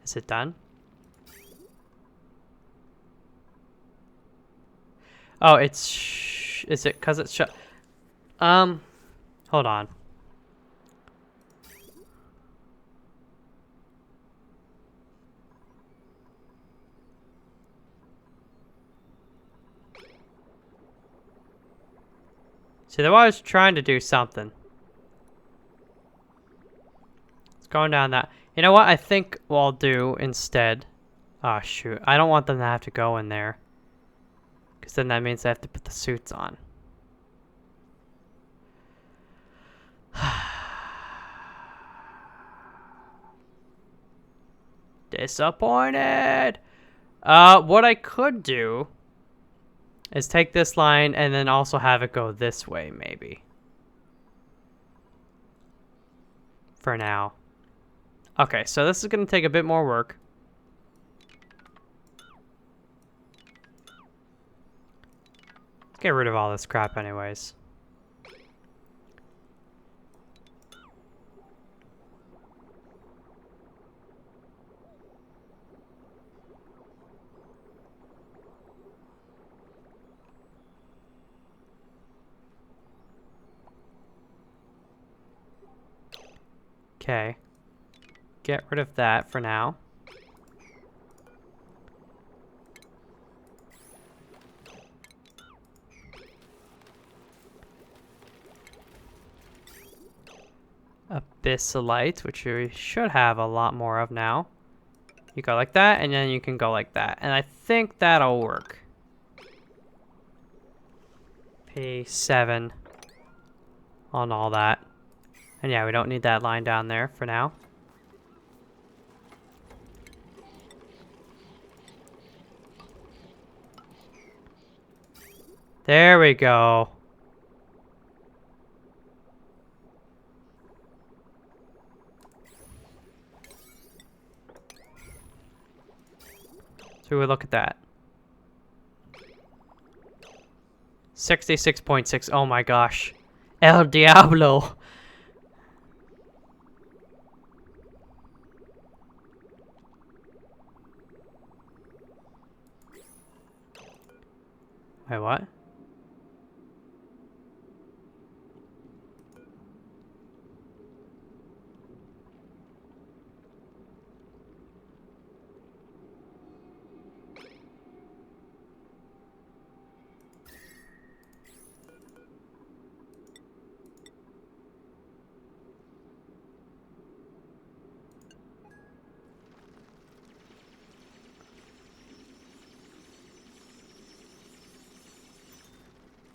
Speaker 1: Is it done? Oh, it's is it because it's shut? Hold on. See, the water's trying to do something. It's going down that. You know what I think what I'll do instead? Oh, shoot. I don't want them to have to go in there. Because then that means I have to put the suits on. Disappointed! What I could do is take this line and then also have it go this way, maybe. For now. Okay, so this is going to take a bit more work. Get rid of all this crap anyways. Okay. Get rid of that for now. Abyssalite, which we should have a lot more of now. You go like that, and then you can go like that. And I think that'll work. P7 on all that. And yeah, we don't need that line down there for now. There we go. So we look at that. 66.6. Oh my gosh. El Diablo. Wait, what?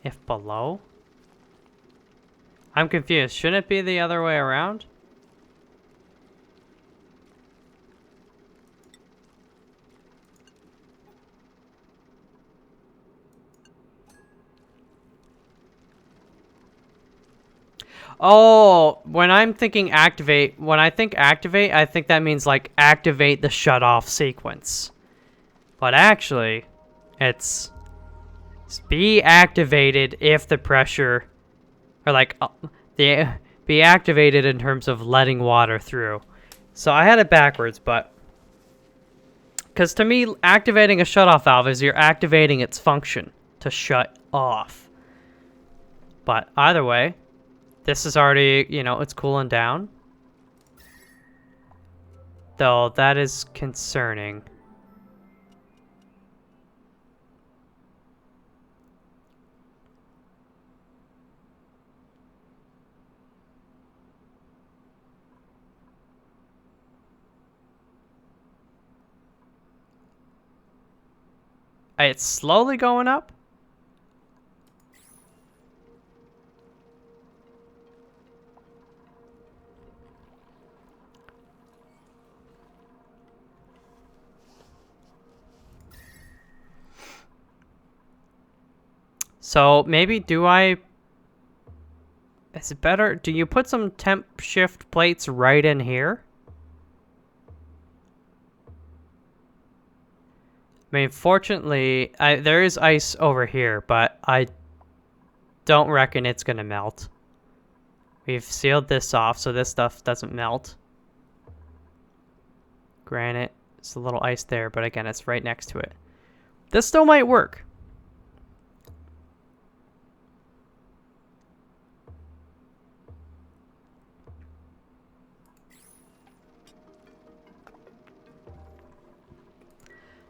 Speaker 1: If below? I'm confused. Shouldn't it be the other way around? Oh, when I'm thinking activate, when I think activate, I think that means like activate the shut off sequence. But actually, it's be activated if the pressure, or like be activated in terms of letting water through. So I had it backwards, but because to me, activating a shutoff valve is you're activating its function to shut off. But either way, this is already, you know, it's cooling down. Though that is concerning. It's slowly going up. So maybe is it better? Do you put some temp shift plates right in here? I mean, fortunately, there is ice over here, but I don't reckon it's going to melt. We've sealed this off so this stuff doesn't melt. Granted, it's a little ice there, but again, it's right next to it. This still might work.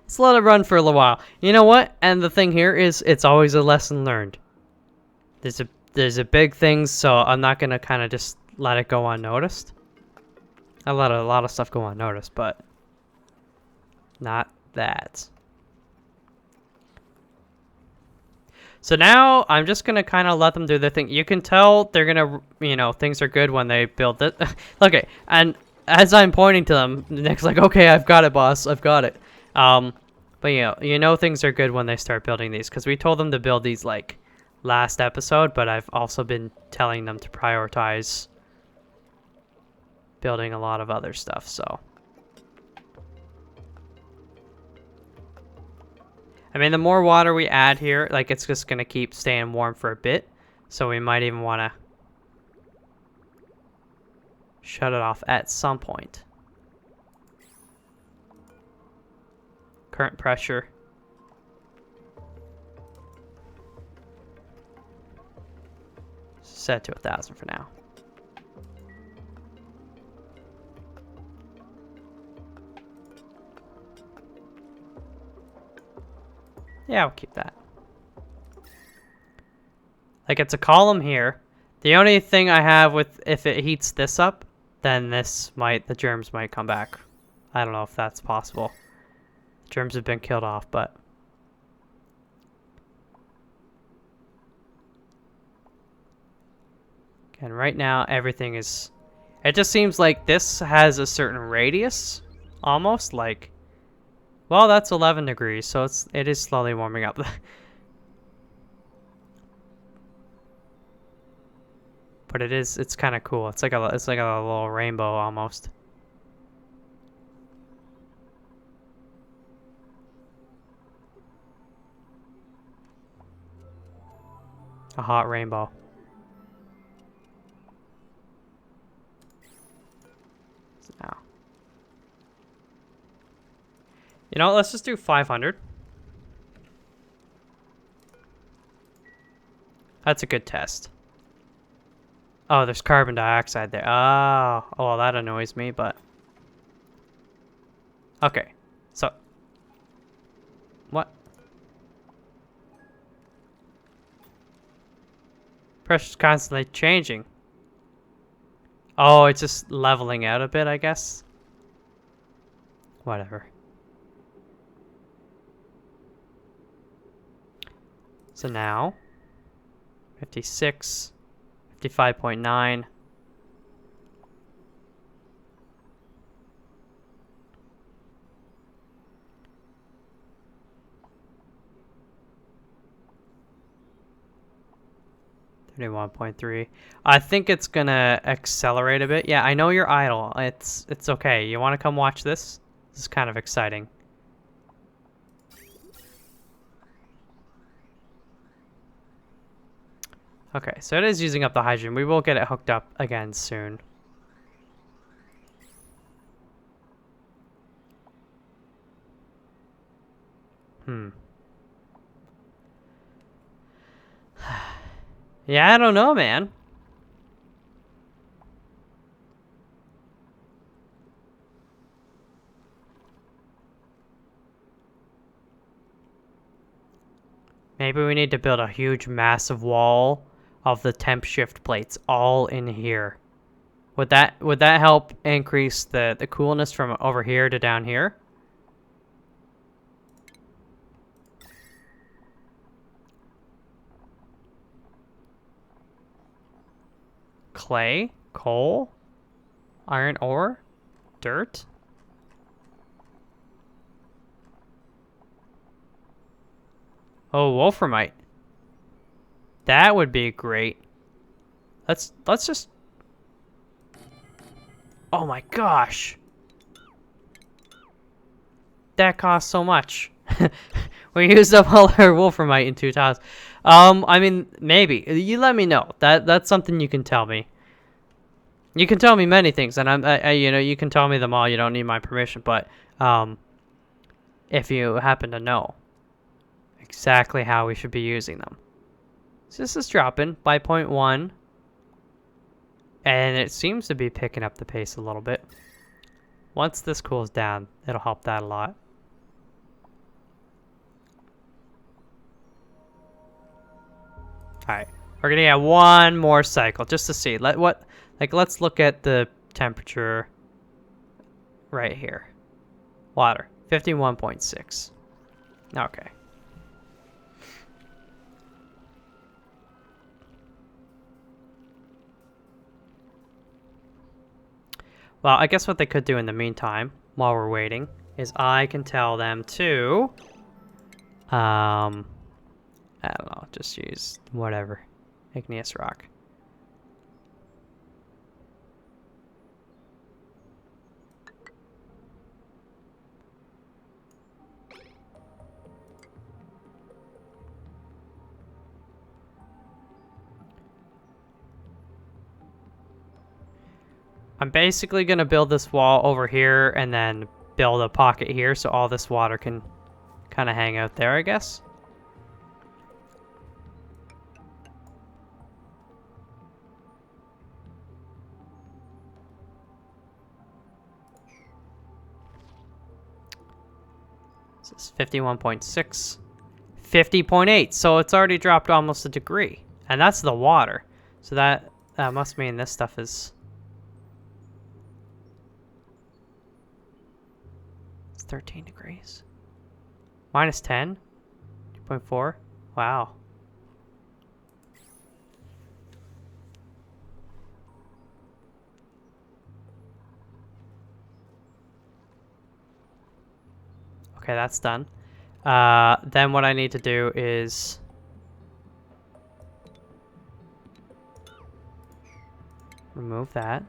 Speaker 1: Let's let it run for a little while. You know what? And the thing here is, it's always a lesson learned. There's a big thing, so I'm not gonna kind of just let it go unnoticed. I let a lot of stuff go unnoticed, but not that. So now I'm just gonna kind of let them do their thing. You can tell they're gonna, you know, things are good when they build it. Okay, and as I'm pointing to them, Nick's like, "Okay, I've got it, boss. I've got it." But you know things are good when they start building these, because we told them to build these like last episode, but I've also been telling them to prioritize building a lot of other stuff. So. I mean, the more water we add here, like, it's just going to keep staying warm for a bit. So we might even want to shut it off at some point. Current pressure. Set to 1,000 for now. Yeah, I'll keep that. Like, it's a column here. The only thing I have with, if it heats this up, then the germs might come back. I don't know if that's possible. Germs have been killed off, but. And right now, everything is, it just seems like this has a certain radius, almost, like, well, that's 11 degrees, so it is slowly warming up. But it's kind of cool. It's like a little rainbow almost. A hot rainbow. So now. You know, let's just do 500. That's a good test. Oh, there's carbon dioxide there. Oh, well, that annoys me, but. Okay, so. What? Pressure's constantly changing. Oh, it's just leveling out a bit, I guess. Whatever. So now, 56, 55.9. I think it's gonna accelerate a bit. Yeah, I know you're idle. It's okay. You want to come watch this? This is kind of exciting. Okay, so it is using up the hydrogen. We will get it hooked up again soon. Yeah, I don't know, man. Maybe we need to build a huge, massive wall of the temp shift plates all in here. Would that help increase the coolness from over here to down here? Clay, coal, iron ore, dirt. Oh, wolframite. That would be great. Let's just. Oh my gosh. That costs so much. We used up all our wolframite in 2 tiles. I mean, maybe. You let me know. That's something you can tell me. You can tell me many things, and you know, you can tell me them all. You don't need my permission, but if you happen to know exactly how we should be using them. So this is dropping by 0.1, and it seems to be picking up the pace a little bit. Once this cools down, it'll help that a lot. Alright. We're gonna get one more cycle just to see. Let's look at the temperature right here. Water. 51.6. Okay. Well, I guess what they could do in the meantime, while we're waiting, is I can tell them to, I don't know, just use whatever, igneous rock. I'm basically going to build this wall over here and then build a pocket here so all this water can kind of hang out there, I guess. This is 51.6. 50.8, so it's already dropped almost a degree. And that's the water. So that must mean this stuff is... It's 13 degrees. Minus 10? 2.4? Wow. Okay, that's done. Then what I need to do is... remove that.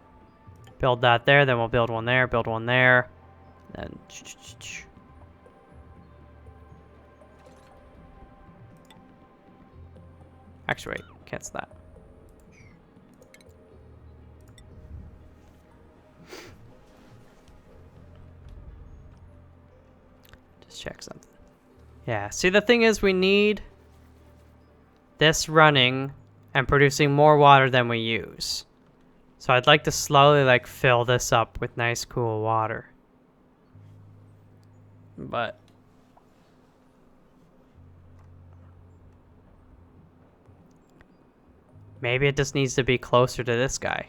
Speaker 1: Build that there, then we'll build one there, build one there. Then... Actually, wait, cancel that. Just check something. Yeah, see, the thing is we need this running and producing more water than we use. So I'd like to slowly, like, fill this up with nice, cool water. But... maybe it just needs to be closer to this guy.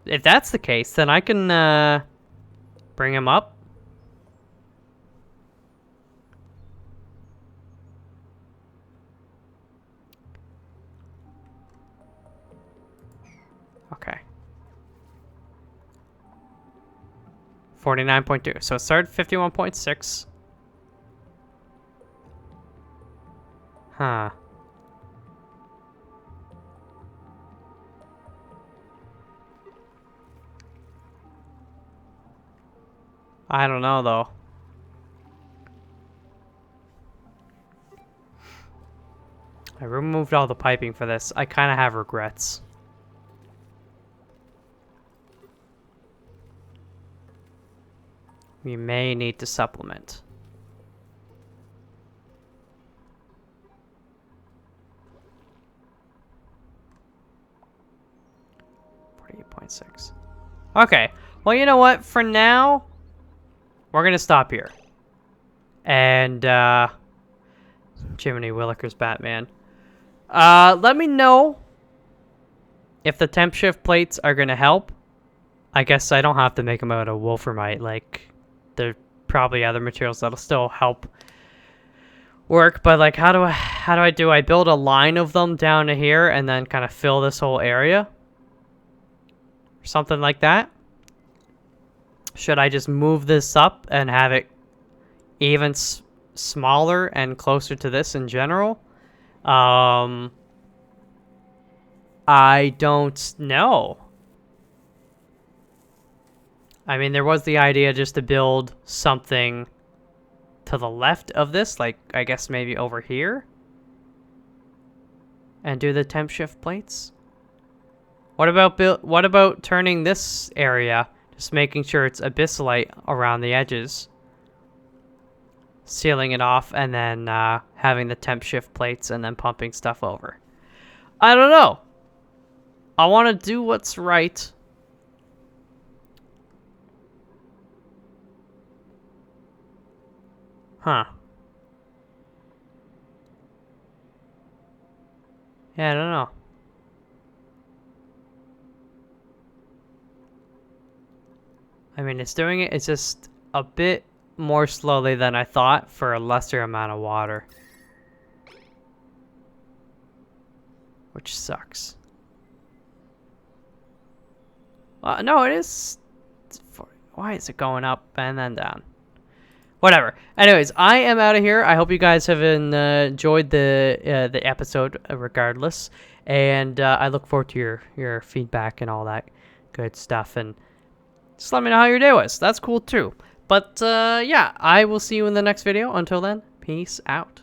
Speaker 1: If that's the case, then I can, bring him up. Okay. 49.2. So it started 51.6. Huh. I don't know, though. I removed all the piping for this. I kind of have regrets. We may need to supplement. .6. Okay. Well, you know what? For now, we're gonna stop here. And Jiminy Willikers Batman. Let me know if the temp shift plates are gonna help. I guess I don't have to make them out of wolframite. Like, there are probably other materials that'll still help work. But like, how do I build a line of them down to here and then kind of fill this whole area? Something like that. Should I just move this up and have it even smaller and closer to this in general? I don't know. I mean, there was the idea just to build something to the left of this, like I guess maybe over here, and do the temp shift plates. What about turning this area, just making sure it's abyssalite around the edges, sealing it off, and then having the temp shift plates and then pumping stuff over? I don't know. I want to do what's right. Huh. Yeah, I don't know. I mean, it's doing it. It's just a bit more slowly than I thought for a lesser amount of water. Which sucks. No, it is... Why is it going up and then down? Whatever. Anyways, I am out of here. I hope you guys have enjoyed the episode, regardless. And I look forward to your feedback and all that good stuff. And just let me know how your day was. That's cool too. But yeah, I will see you in the next video. Until then, peace out.